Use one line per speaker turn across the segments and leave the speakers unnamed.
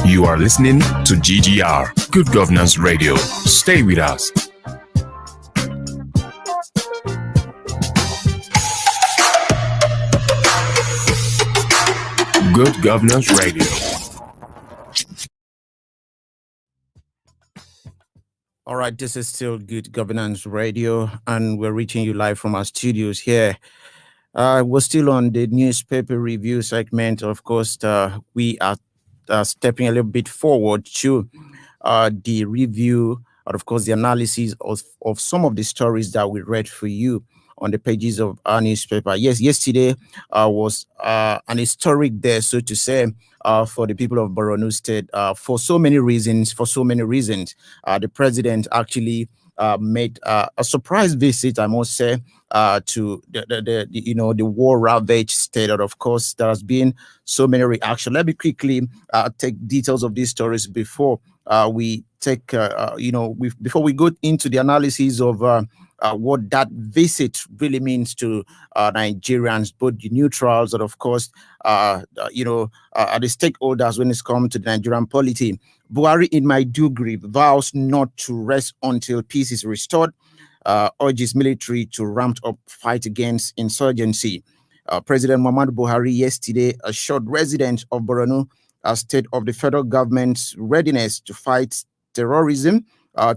You are listening to GGR, Good Governance Radio. Stay with us. Good Governance Radio.
All right, this is still Good Governance Radio, and we're reaching you live from our studios here. We're still on the newspaper review segment. Of course, we are stepping a little bit forward to the review, and of course, the analysis of some of the stories that we read for you on the pages of our newspaper. Yes, yesterday was an historic day, so to say, for the people of Borno State. For so many reasons, the president actually made a surprise visit, I must say, to the war-ravaged state. And of course, there has been so many reactions. Let me quickly take details of these stories before we take, before we go into the analysis of what that visit really means to Nigerians, both the neutrals and, of course, the stakeholders when it's come to the Nigerian polity. Buhari in Maiduguri vows not to rest until peace is restored, urges military to ramp up fight against insurgency. President Muhammadu Buhari yesterday assured residents of Borno state of the federal government's readiness to fight terrorism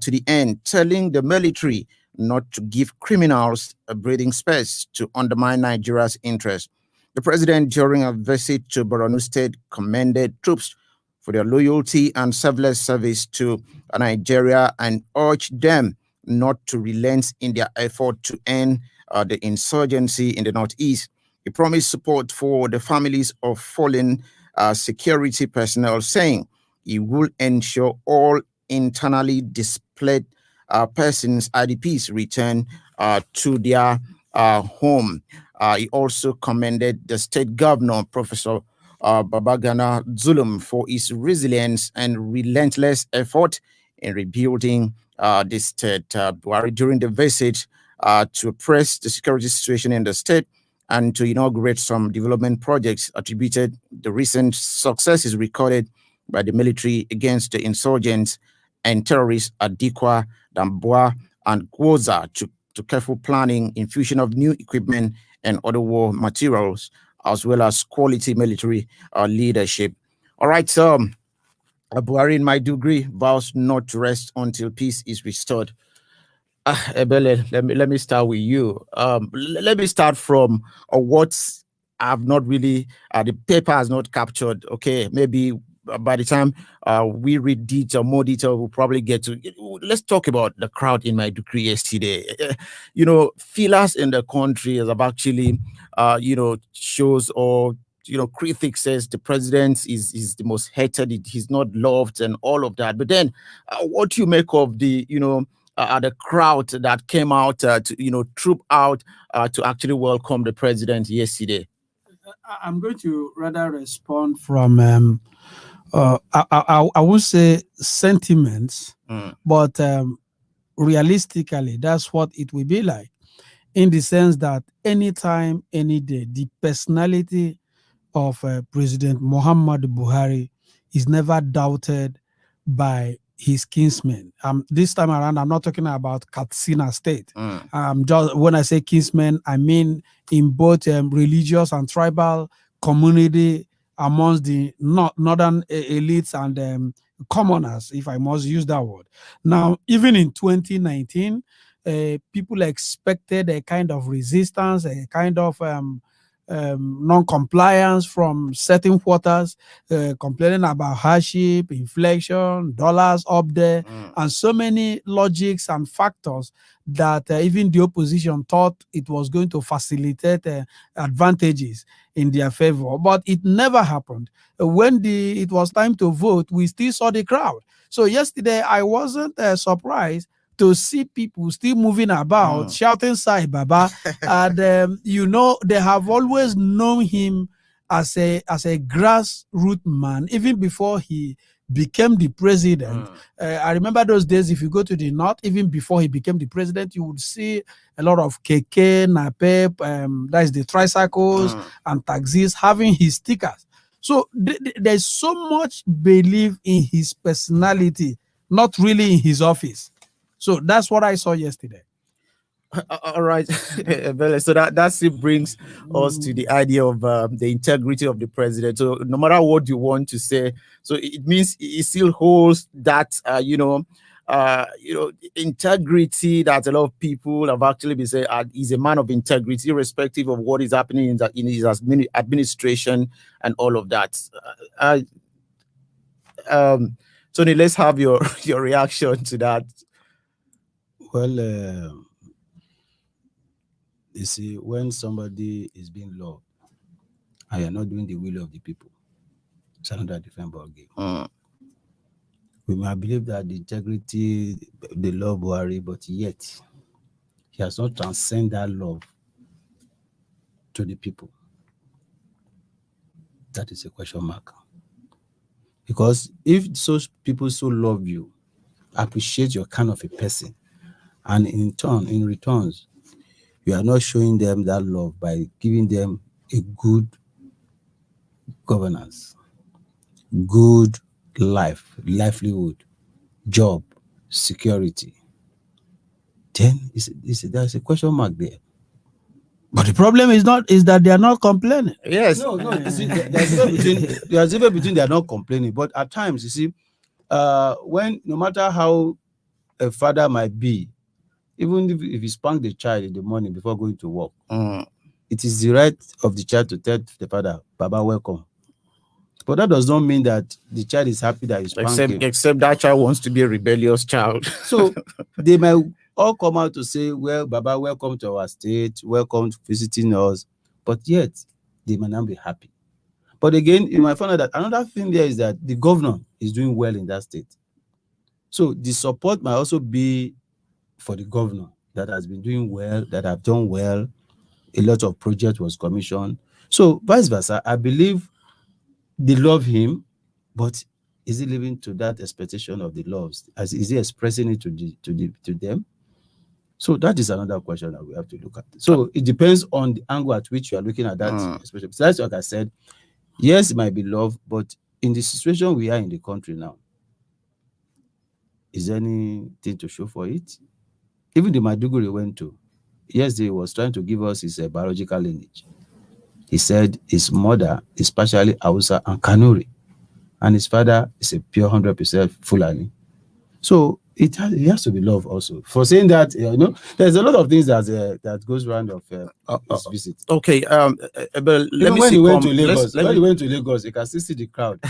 to the end, telling the military not to give criminals a breathing space to undermine Nigeria's interests. The president, during a visit to Borno State, commended troops for their loyalty and selfless service to Nigeria and urged them not to relent in their effort to end the insurgency in the northeast. He promised support for the families of fallen security personnel, saying he will ensure all internally displaced persons, IDPs, return to their home. He also commended the state governor, Professor Babagana Zulum, for his resilience and relentless effort in rebuilding the state. During the visit to press the security situation in the state and to inaugurate some development projects, attributed the recent successes recorded by the military against the insurgents and terrorists at Dikwa, Damboa, and Gwoza to careful planning, infusion of new equipment and other war materials, as well as quality military leadership. All right, so Buhari in Maiduguri vows not to rest until peace is restored. Ebele, let me start with you. Let me start from what I've not really, the paper has not captured. Okay, maybe by the time we read more detail, we'll probably get to. Let's talk about the crowd in Maiduguri yesterday. Feelers in the country have actually, shows or critics says the president is the most hated. He's not loved and all of that. But then, what do you make of the crowd that came out to troop out to actually welcome the president yesterday?
I'm going to rather respond from I would say sentiments, but realistically, that's what it will be like, in the sense that anytime, any day, the personality of President Muhammadu Buhari is never doubted by his kinsmen. This time around, I'm not talking about Katsina State. Just when I say kinsmen, I mean in both religious and tribal community amongst the northern elites and commoners, if I must use that word. Now, even in 2019, people expected a kind of resistance, a kind of non-compliance from certain quarters, complaining about hardship, inflation, dollars up there, and so many logics and factors that even the opposition thought it was going to facilitate advantages in their favor. But it never happened. When it was time to vote, we still saw the crowd. So yesterday, I wasn't surprised to see people still moving about, shouting Sai Baba. And, they have always known him as a grassroots man, even before he became the president. I remember those days, if you go to the north, even before he became the president, you would see a lot of keke, napep, that is the tricycles and taxis having his stickers. So there's so much belief in his personality, not really in his office. So that's what I saw yesterday.
All right, Bele. So that still brings us to the idea of the integrity of the president. So no matter what you want to say, so it means he still holds that integrity that a lot of people have actually been saying he's a man of integrity, irrespective of what is happening in his administration and all of that. Tony, let's have your reaction to that.
Well, you see, when somebody is being loved and you're not doing the will of the people, it's another different ballgame. We might believe that the integrity, the love worry, but yet he has not transcended that love to the people. That is a question mark. Because if those people so love you, appreciate your kind of a person, and in returns, you are not showing them that love by giving them a good governance, good livelihood, job, security, then there's a question mark there.
But the problem is that they are not complaining.
Yes.
No. There's even between they are not complaining, but at times, you see, when no matter how a father might be, even if he spank the child in the morning before going to work, it is the right of the child to tell the father, "Baba, welcome." But that does not mean that the child is happy that you spank him.
Except that child wants to be a rebellious child.
So they might all come out to say, "Well, Baba, welcome to our state, welcome to visiting us," but yet they might not be happy. But again, you might find out that another thing there is that the governor is doing well in that state. So the support might also be for the governor that has been doing well, that have done well. A lot of project was commissioned. So vice versa, I believe they love him, but is he living to that expectation of the loves? Is he expressing it to them? So that is another question that we have to look at. So it depends on the angle at which you are looking at that expression. So that's like I said, yes, it might be love, but in the situation we are in the country now, is there anything to show for it? Even the Maiduguri went to, yes, he was trying to give us his biological lineage. He said his mother is partially Hausa and Kanuri, and his father is a pure 100% Fulani. So he has to be love also. For saying that, there's a lot of things that goes around of his visit.
Okay, but
let me see. When he went to Lagos, you can still see the crowd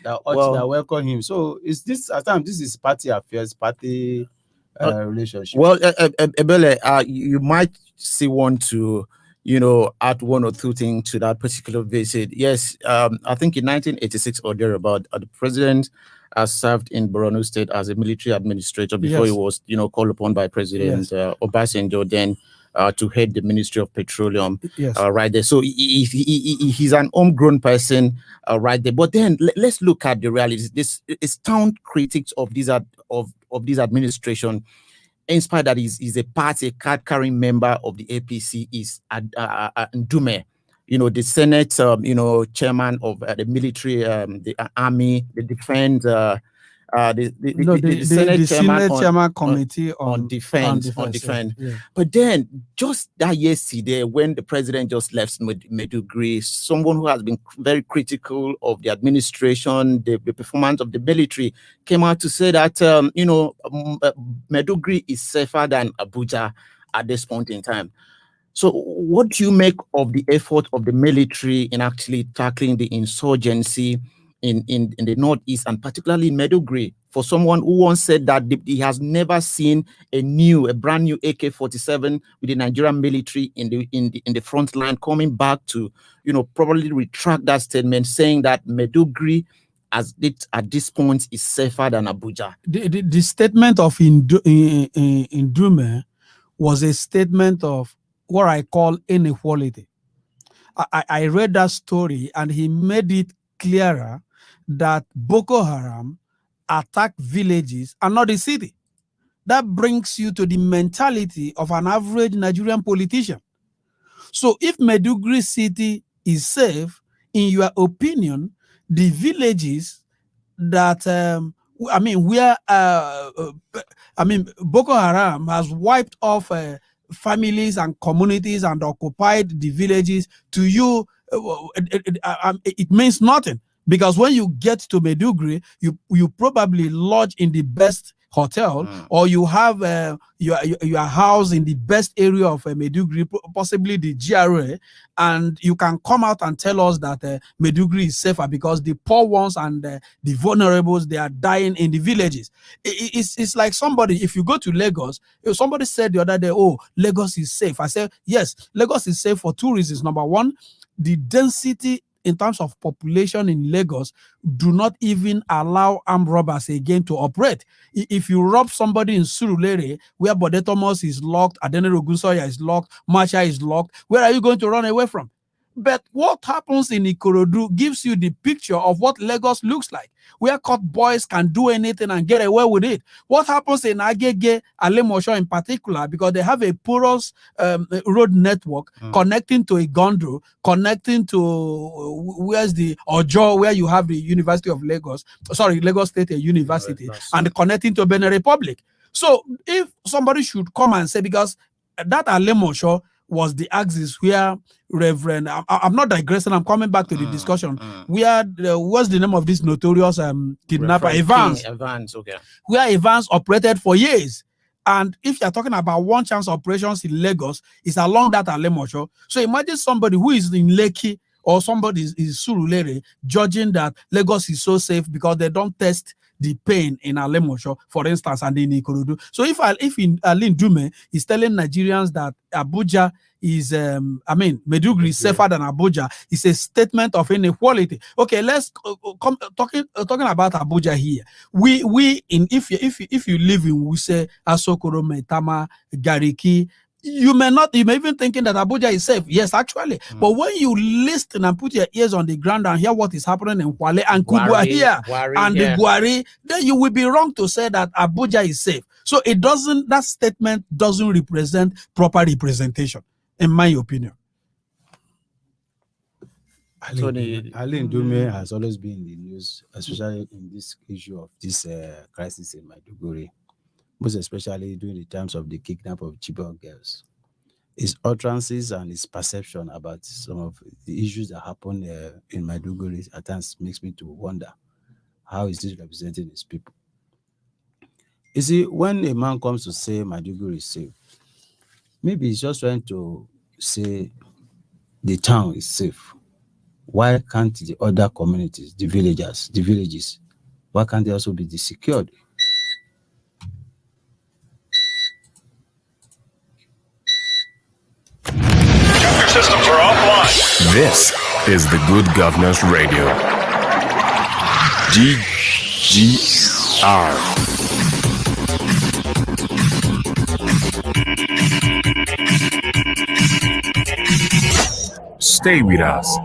that welcome him. So is this at times this is party affairs, party relationship?
Well, Ebele, you might see want to add one or two things to that particular visit. Yes, I think in 1986 or thereabout, the president served in Borno State as a military administrator before he was, called upon by President Obasanjo then to head the Ministry of Petroleum. Right there. So he's an homegrown person, right there. But then let's look at the realities. This is town critics of this administration. Inspired that he's a card-carrying member of the APC is Ndume, the Senate, chairman of the military, the army, the defense, the Senate chairman
committee on defense.
Yeah. But then just that yesterday, when the president just left Maiduguri, someone who has been very critical of the administration, the performance of the military, came out to say that Maiduguri is safer than Abuja at this point in time. So what do you make of the effort of the military in actually tackling the insurgency in the Northeast, and particularly in Maiduguri? For someone who once said that he has never seen a brand new AK-47 with the Nigerian military in the front line, coming back to probably retract that statement, saying that Maiduguri at this point is safer than Abuja.
The statement of Ndume was a statement of what I call inequality. I read that story and he made it clearer that Boko Haram attack villages and not the city. That brings you to the mentality of an average Nigerian politician. So if Maiduguri city is safe, in your opinion, the villages that Boko Haram has wiped off families and communities and occupied the villages, to you, it means nothing. Because when you get to Maiduguri, you probably lodge in the best hotel, or you have your house in the best area of Maiduguri, possibly the GRA, and you can come out and tell us that Maiduguri is safer because the poor ones and the vulnerables, they are dying in the villages. It's like somebody, if you go to Lagos, if somebody said the other day, oh, Lagos is safe. I said, yes, Lagos is safe for two reasons. Number one, the density in terms of population in Lagos do not even allow armed robbers again to operate. If you rob somebody in Surulere, where Bode Thomas is locked, Adenero Ogunsoya is locked, Marcha is locked, where are you going to run away from? But what happens in Ikorodu gives you the picture of what Lagos looks like, where cut boys can do anything and get away with it. What happens in Agege, Alemosho in particular, because they have a porous road network connecting to Igondo, connecting to where's the Ojo, where you have the University of Lagos, Lagos State University, and connecting to Benin Republic. So if somebody should come and say, because that Alemosho was the axis where Reverend, I'm not digressing, I'm coming back to the discussion, where what's the name of this notorious kidnapper, Evans,
okay,
where Evans operated for years. And if you're talking about one chance operations in Lagos, it's along that Alemosho. So imagine somebody who is in Lekki or somebody is Surulere judging that Lagos is so safe because they don't test the pain in Alemosho, for instance, and in Ikorodu. So if Alin Dume is telling Nigerians that Abuja is, Maiduguri is safer than Abuja, it's a statement of inequality. Okay, let's talking about Abuja here. If you live in Wuse, Asokoro, Maitama, Gariki, you may even thinking that Abuja is safe. Yes, actually. But when you listen and put your ears on the ground and hear what is happening in Kwale and Kubwa here and the Gwari, then you will be wrong to say that Abuja is safe. So that statement doesn't represent proper representation, in my opinion.
Alin Dume has always been in the news, especially in this issue of this crisis in Maiduguri, most especially during the times of the kidnap of Chibok girls. His utterances and his perception about some of the issues that happen in Maiduguri at times makes me to wonder, how is this representing his people? You see, when a man comes to say Maiduguri is safe, maybe he's just trying to say the town is safe. Why can't the other communities, the villages, why can't they also be secured?
Systems are offline. This is the Good Governance Radio. GGR. Stay with us.